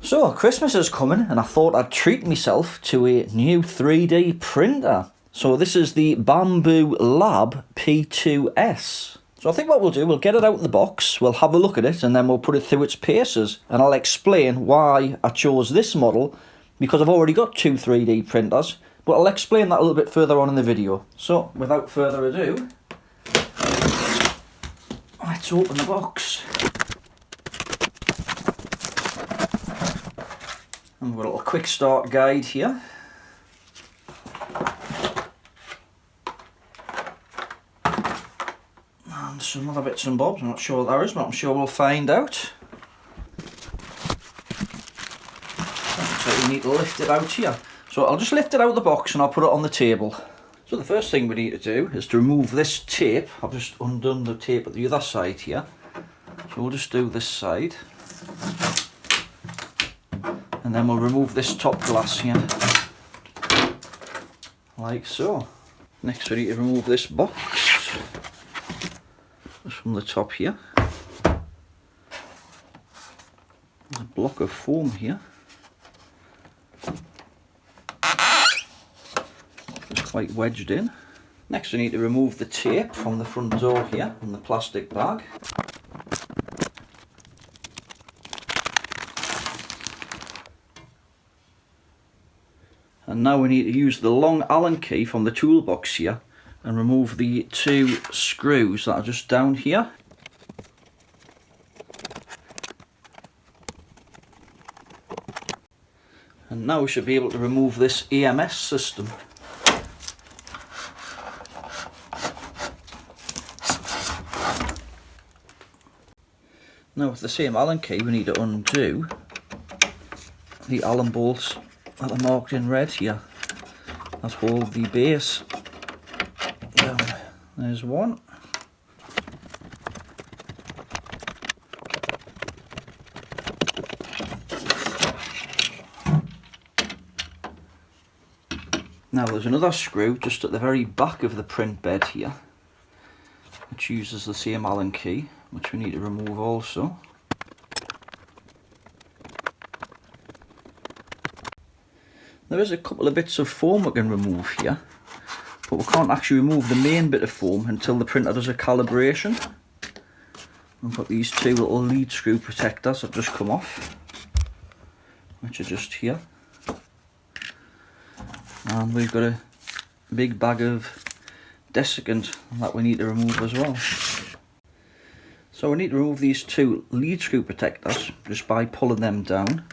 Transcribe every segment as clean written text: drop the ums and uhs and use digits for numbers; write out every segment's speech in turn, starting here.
So Christmas is coming and I thought I'd treat myself to a new 3D printer. So this is the Bambu Labs P2S. So I think what we'll do, we'll get it out of the box, we'll have a look at it and then we'll put it through its paces. And I'll explain why I chose this model, because I've already got two 3D printers. But I'll explain that a little bit further on in the video. So without further ado, let's open the box. And we've got a little quick start guide here. And some other bits and bobs, I'm not sure what that is, but I'm sure we'll find out. So we need to lift it out here. So I'll just lift it out of the box and I'll put it on the table. So the first thing we need to do is to remove this tape. I've just undone the tape at the other side here. So we'll just do this side. And then we'll remove this top glass here, like so. Next we need to remove this box, just from the top here. There's a block of foam here. Just quite wedged in. Next we need to remove the tape from the front door here, from the plastic bag. And now we need to use the long Allen key from the toolbox here and remove the two screws that are just down here. And now we should be able to remove this EMS system. Now with the same Allen key we need to undo the Allen bolts that are marked in red here that hold the base down. There's one. Now there's another screw just at the very back of the print bed here, which uses the same Allen key, which we need to remove also. There is a couple of bits of foam we can remove here, but we can't actually remove the main bit of foam until the printer does a calibration. We've got these two little lead screw protectors that just come off, which are just here. And we've got a big bag of desiccant that we need to remove as well. So we need to remove these two lead screw protectors just by pulling them down.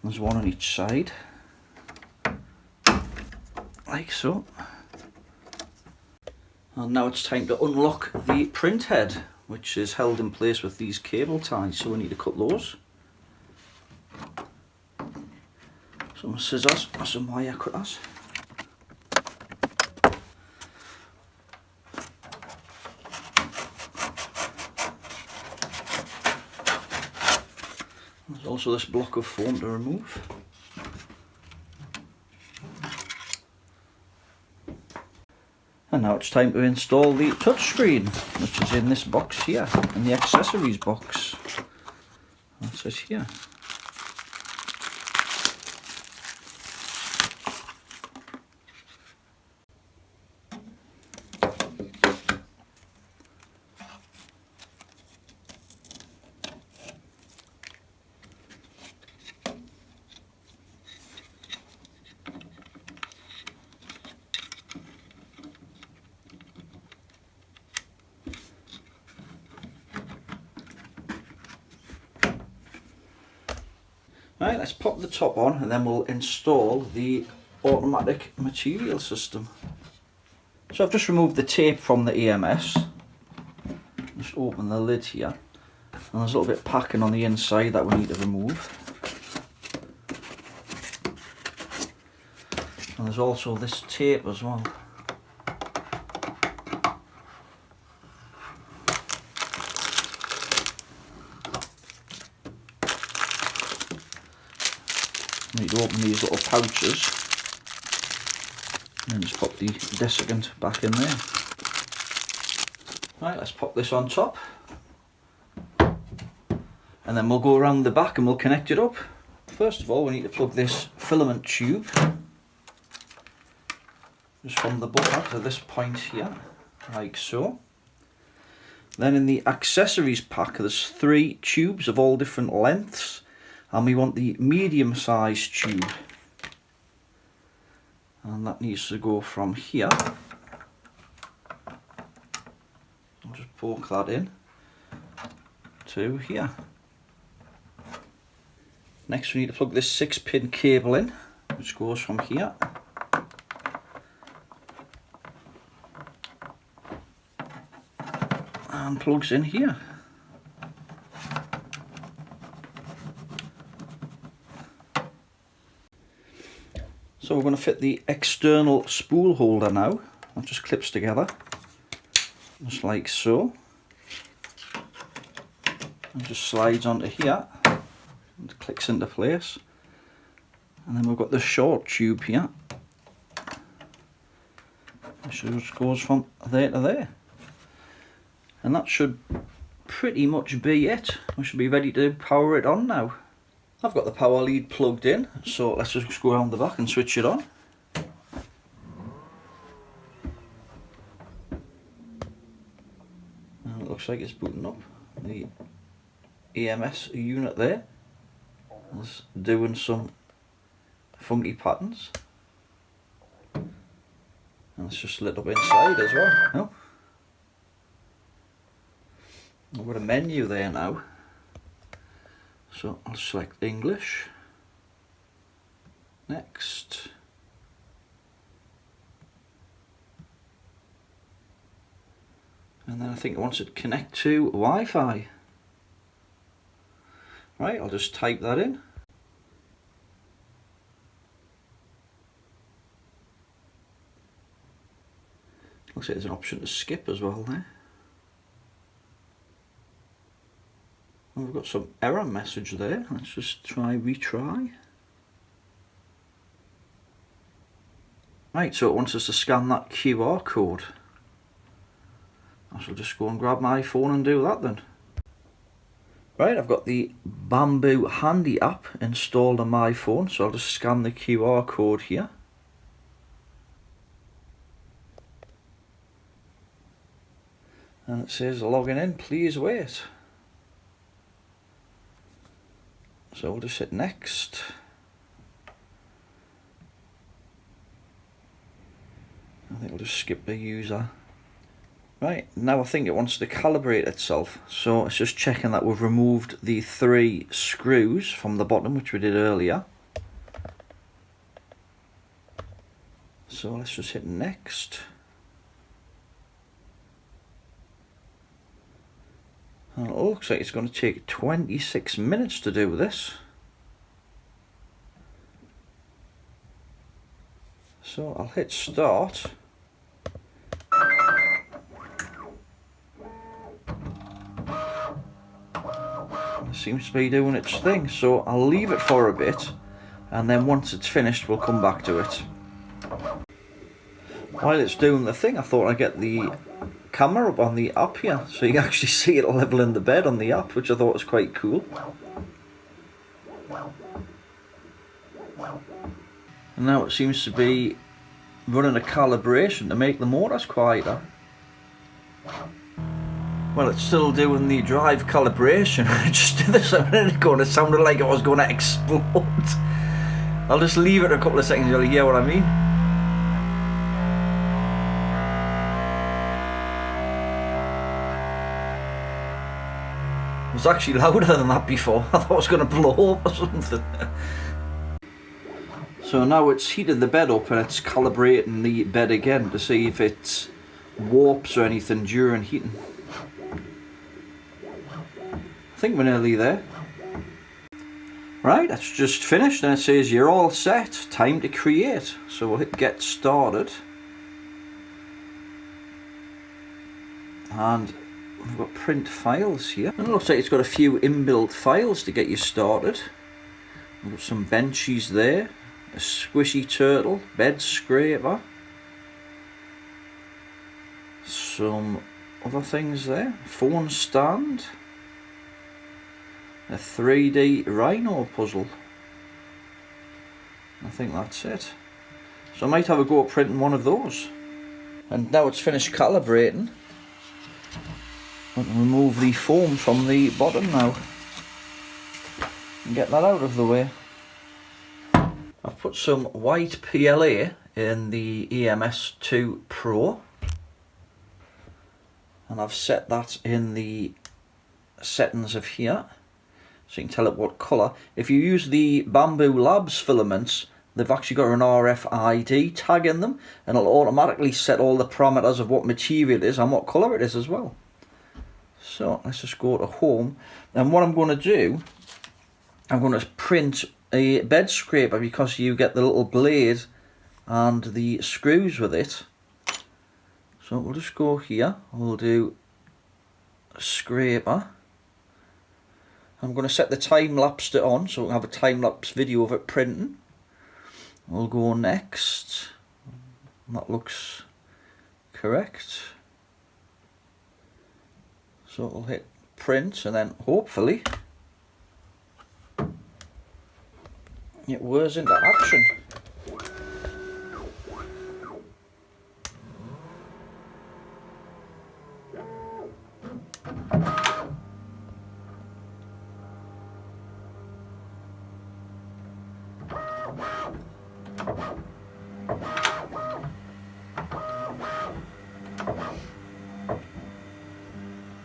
There's one on each side, like so. And now it's time to unlock the print head, which is held in place with these cable ties, so we need to cut those. Some scissors or some wire cutters. There's also this block of foam to remove. And now it's time to install the touchscreen, which is in this box here, in the accessories box. That's it here. Right, let's pop the top on and then we'll install the automatic material system. So I've just removed the tape from the EMS. Just open the lid here. And there's a little bit of packing on the inside that we need to remove. And there's also this tape as well. You need to open these little pouches and then just pop the desiccant back in there. Right, let's pop this on top and then we'll go around the back and we'll connect it up. first of all we need to plug this filament tube just from the button to this point here, like so. Then in the accessories pack there's 3 tubes of all different lengths, and we want the medium sized tube, and that needs to go from here. I'll just poke that in to here. Next we need to plug this 6-pin cable in, which goes from here and plugs in here. So we're going to fit the external spool holder now. That just clips together, just like so, and just slides onto here and clicks into place. And then we've got the short tube here, which just goes from there to there. And that should pretty much be it. We should be ready to power it on now. I've got the power lead plugged in, so let's just go around the back and switch it on. And it looks like it's booting up. The EMS unit there is doing some funky patterns. And it's just lit up inside as well. Oh. I've got a menu there now, so I'll select English, next, and then I think it wants it to connect to Wi-Fi. Right, I'll just type that in. Looks like there's an option to skip as well there. Well, we've got some error message there. Let's just retry. Right, so it wants us to scan that QR code. I shall just go and grab my phone and do that then. Right, I've got the Bambu Handy app installed on my phone, so I'll just scan the QR code here. And it says logging in, please wait. So we'll just hit next. I think we'll just skip the user. Right, now I think it wants to calibrate itself. So it's just checking that we've removed the 3 screws from the bottom, which we did earlier. So let's just hit next. And it looks like it's going to take 26 minutes to do this. So I'll hit start. It seems to be doing its thing, so I'll leave it for a bit, and then once it's finished we'll come back to it. While it's doing the thing, I thought I'd get the camera up on the app here, so you can actually see it level in the bed on the app, which I thought was quite cool. And now it seems to be running a calibration to make the motors quieter. Well, it's still doing the drive calibration. I just did this a minute ago and it sounded like it was going to explode. I'll just leave it a couple of seconds, you'll hear what I mean. It was actually louder than that before. I thought it was going to blow up or something. So now it's heated the bed up and it's calibrating the bed again to see if it warps or anything during heating. I think we're nearly there. Right, that's just finished and it says you're all set, time to create. So we'll hit get started. And we've got print files here. And it looks like it's got a few inbuilt files to get you started. We've got some benches there, a squishy turtle, bed scraper, some other things there, phone stand, a 3D rhino puzzle, I think that's it. So I might have a go at printing one of those. And now it's finished calibrating, I can remove the foam from the bottom now and get that out of the way. I've put some white PLA in the EMS2 Pro, and I've set that in the settings of here so you can tell it what colour. If you use the Bambu Labs filaments, they've actually got an RFID tag in them, and it'll automatically set all the parameters of what material it is and what colour it is as well. So let's just go to home, and what I'm going to do, I'm going to print a bed scraper, because you get the little blade and the screws with it. So we'll just go here, we'll do a scraper. I'm going to set the time-lapse on so we'll have a time-lapse video of it printing. We'll go next. That looks correct. So we'll hit print, and then hopefully it whirs into action.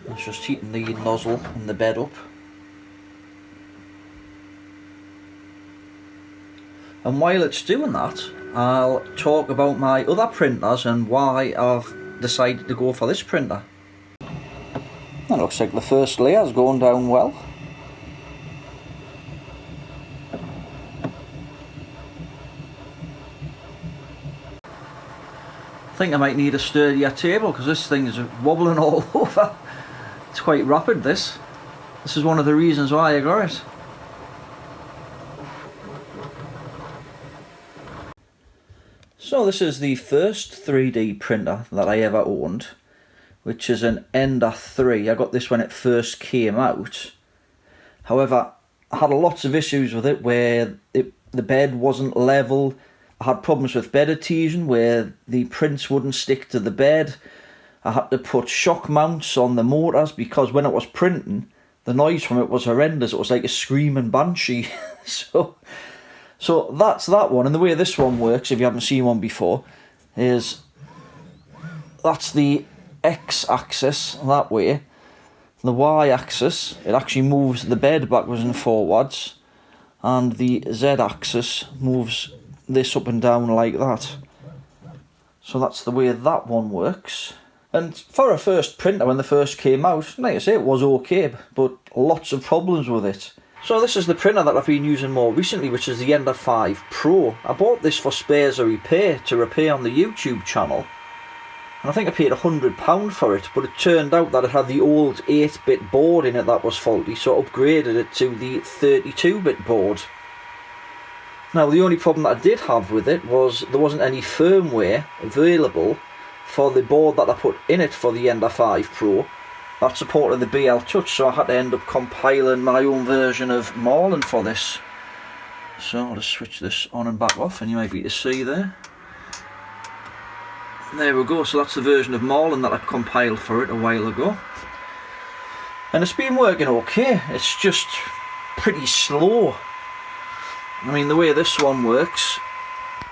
It's just heating the nozzle and the bed up. And while it's doing that, I'll talk about my other printers and why I've decided to go for this printer. That looks like the first layer's going down well. I think I might need a sturdier table because this thing is wobbling all over. It's quite rapid, this. This is one of the reasons why I got it. So this is the first 3D printer that I ever owned, which is an Ender 3. I got this when it first came out. However, I had lots of issues with it where the bed wasn't level. I had problems with bed adhesion where the prints wouldn't stick to the bed. I had to put shock mounts on the motors because when it was printing, the noise from it was horrendous. It was like a screaming banshee. So that's that one. And the way this one works, if you haven't seen one before, is that's the X-axis that way. The Y-axis, it actually moves the bed backwards and forwards. And the Z-axis moves this up and down like that. So that's the way that one works. And for a first printer, when they first came out, like I say, it was okay, but lots of problems with it. So this is the printer that I've been using more recently, which is the Ender 5 Pro. I bought this for spares or repair, to repair on the YouTube channel. And I think I paid £100 for it, but it turned out that it had the old 8-bit board in it that was faulty, so I upgraded it to the 32-bit board. Now the only problem that I did have with it was there wasn't any firmware available for the board that I put in it for the Ender 5 Pro that supported the BL Touch, so I had to end up compiling my own version of Marlin for this. So I'll just switch this on and back off and you might be able to see there. There we go, so that's the version of Marlin that I compiled for it a while ago. And it's been working okay, it's just pretty slow. I mean, the way this one works,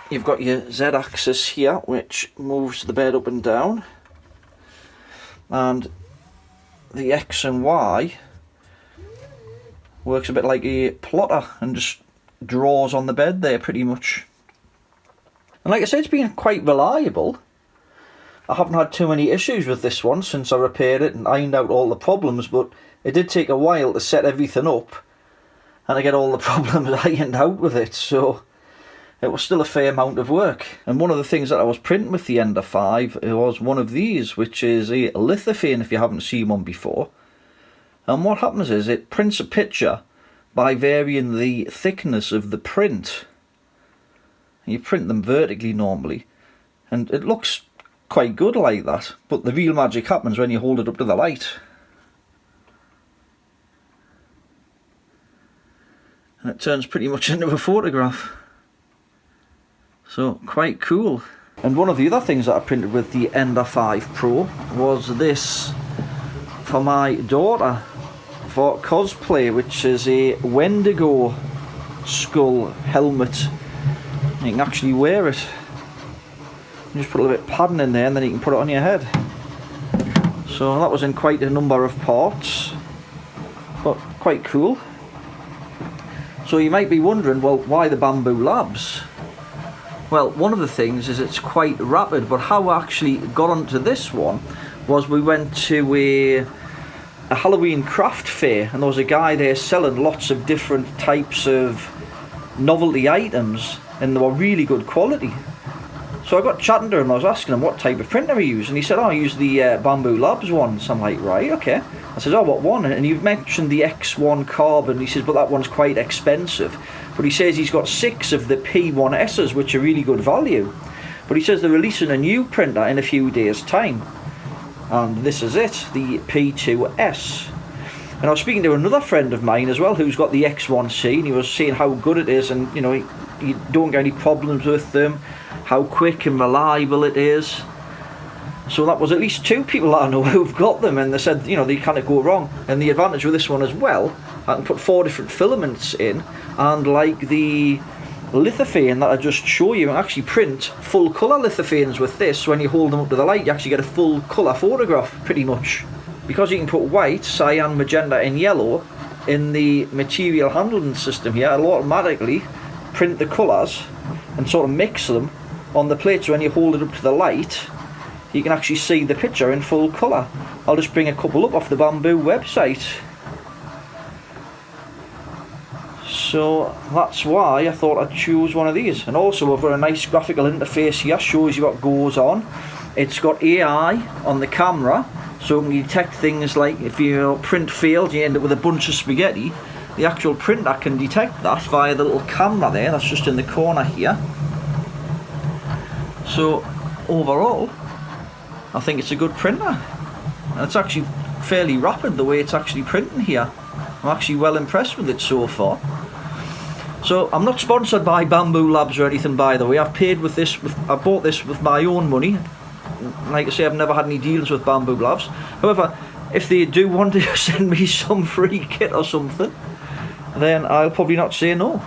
you've got your Z-axis here, which moves the bed up and down. And the X and Y works a bit like a plotter and just draws on the bed there pretty much. And like I said, it's been quite reliable. I haven't had too many issues with this one since I repaired it and ironed out all the problems, but it did take a while to set everything up and I get all the problems ironed out with it, so it was still a fair amount of work. And one of the things that I was printing with the Ender 5 was one of these, which is a lithophane if you haven't seen one before. And what happens is it prints a picture by varying the thickness of the print. And you print them vertically normally, and it looks quite good like that, but the real magic happens when you hold it up to the light. And it turns pretty much into a photograph. So quite cool. And one of the other things that I printed with the Ender 5 Pro was this for my daughter for cosplay, which is a Wendigo skull helmet. You can actually wear it. You just put a little bit of padding in there and then you can put it on your head. So that was in quite a number of parts, but quite cool. So you might be wondering, well, why the Bambu Labs? Well, one of the things is it's quite rapid, but how I actually got onto this one was we went to a Halloween craft fair, and there was a guy there selling lots of different types of novelty items, and they were really good quality. So I got chatting to him, I was asking him what type of printer he used, and he said, oh, I use the Bambu Labs one. So I'm like, right, okay. I said, oh, what one? And you've mentioned the X1 Carbon. He says, but that one's quite expensive. But he says he's got 6 of the P1Ss, which are really good value. But he says they're releasing a new printer in a few days' time. And this is it, the P2S. And I was speaking to another friend of mine as well who's got the X1C, and he was saying how good it is, and you know, you don't get any problems with them, how quick and reliable it is. So that was at least 2 people that I know who've got them, and they said, you know, they can't go wrong. And the advantage with this one as well, I can put 4 different filaments in, and like the lithophane that I just show you, and actually print full colour lithophanes with this. So when you hold them up to the light, you actually get a full colour photograph pretty much. Because you can put white, cyan, magenta and yellow in the material handling system here, it'll automatically print the colours and sort of mix them on the plate, so when you hold it up to the light you can actually see the picture in full colour. I'll just bring a couple up off the Bambu website. So that's why I thought I'd choose one of these. And also we've got a nice graphical interface here, shows you what goes on. It's got AI on the camera, so it can detect things like if your print fails, you end up with a bunch of spaghetti. The actual printer can detect that via the little camera there, that's just in the corner here. So overall, I think it's a good printer. And it's actually fairly rapid the way it's actually printing here. I'm actually well impressed with it so far. So I'm not sponsored by Bambu Labs or anything, by the way. I've paid with this, I bought this with my own money. Like I say, I've never had any deals with Bambu Labs. However, if they do want to send me some free kit or something, then I'll probably not say no.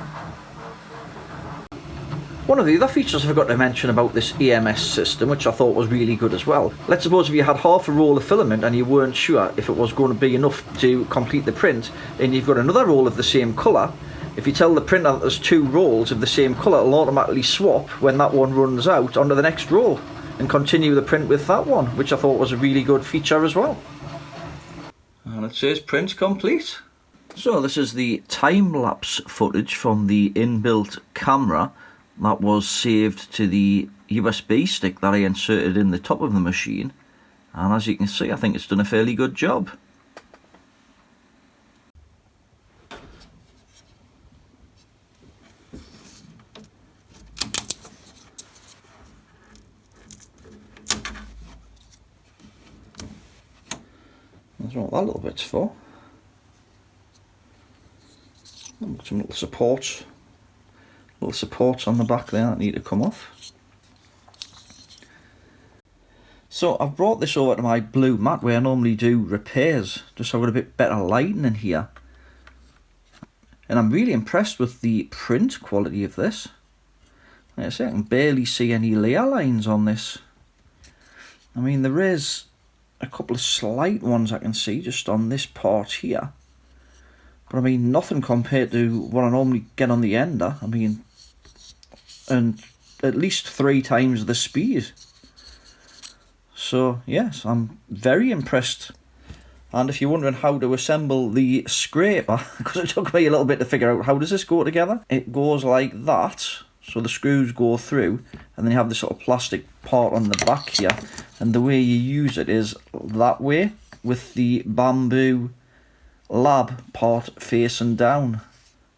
One of the other features I forgot to mention about this EMS system, which I thought was really good as well. Let's suppose if you had half a roll of filament and you weren't sure if it was going to be enough to complete the print, and you've got another roll of the same colour, if you tell the printer that there's 2 rolls of the same colour, it'll automatically swap when that one runs out onto the next roll and continue the print with that one, which I thought was a really good feature as well. And it says print complete. So this is the time-lapse footage from the inbuilt camera that was saved to the USB stick that I inserted in the top of the machine, and as you can see, I think it's done a fairly good job. That's what that little bit's for. Some little supports on the back there that need to come off. So I've brought this over to my blue mat where I normally do repairs, just so I've got a bit better lighting in here. And I'm really impressed with the print quality of this. Like I say, I can barely see any layer lines on this. I mean, there is a couple of slight ones I can see just on this part here. But I mean, nothing compared to what I normally get on the Ender. I mean, and at least 3 times the speed. So yes, I'm very impressed. And if you're wondering how to assemble the scraper, because it took me a little bit to figure out how does this go together, it goes like that. So the screws go through, and then you have this sort of plastic part on the back here. And the way you use it is that way, with the Bambu Lab part facing down.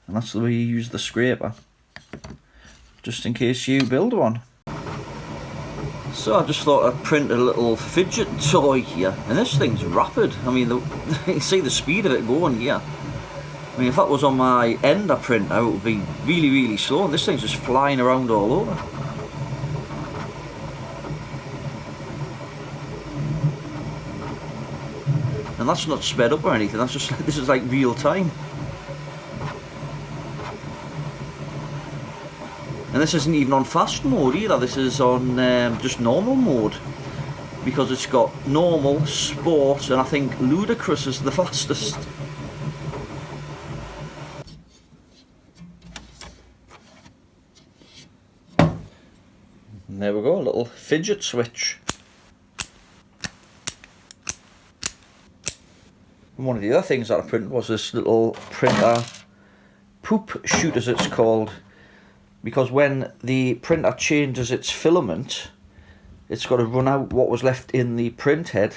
And that's the way you use the scraper, just in case you build one. So I just thought I'd print a little fidget toy here, and this thing's rapid. I mean, you can see the speed of it going here. I mean, if that was on my Ender printer, it would be really, really slow, and this thing's just flying around all over. that's not sped up or anything, that's just, this is like real time. And this isn't even on fast mode either, this is on just normal mode. Because it's got normal, sport, and I think ludicrous is the fastest. And there we go, a little fidget switch. And one of the other things that I printed was this little printer poop chute, as it's called. Because when the printer changes its filament, it's got to run out what was left in the print head,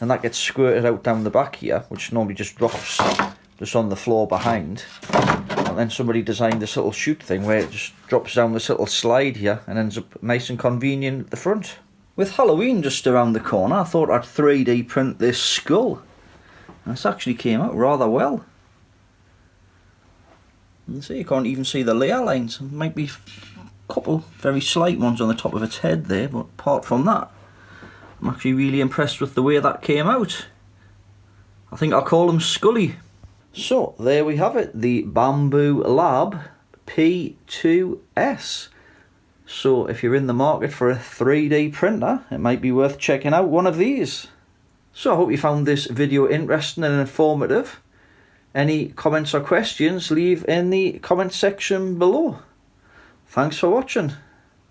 and that gets squirted out down the back here, which normally just drops just on the floor behind. And then somebody designed this little chute thing where it just drops down this little slide here and ends up nice and convenient at the front. With Halloween just around the corner, I thought I'd 3D print this skull. And this actually came out rather well. You see, you can't even see the layer lines. There might be a couple very slight ones on the top of its head there, but apart from that, I'm actually really impressed with the way that came out. I think I'll call them Scully. So, there we have it, the Bambu Lab P2S. So, if you're in the market for a 3D printer, it might be worth checking out one of these. So, I hope you found this video interesting and informative. Any comments or questions, leave in the comment section below. Thanks for watching.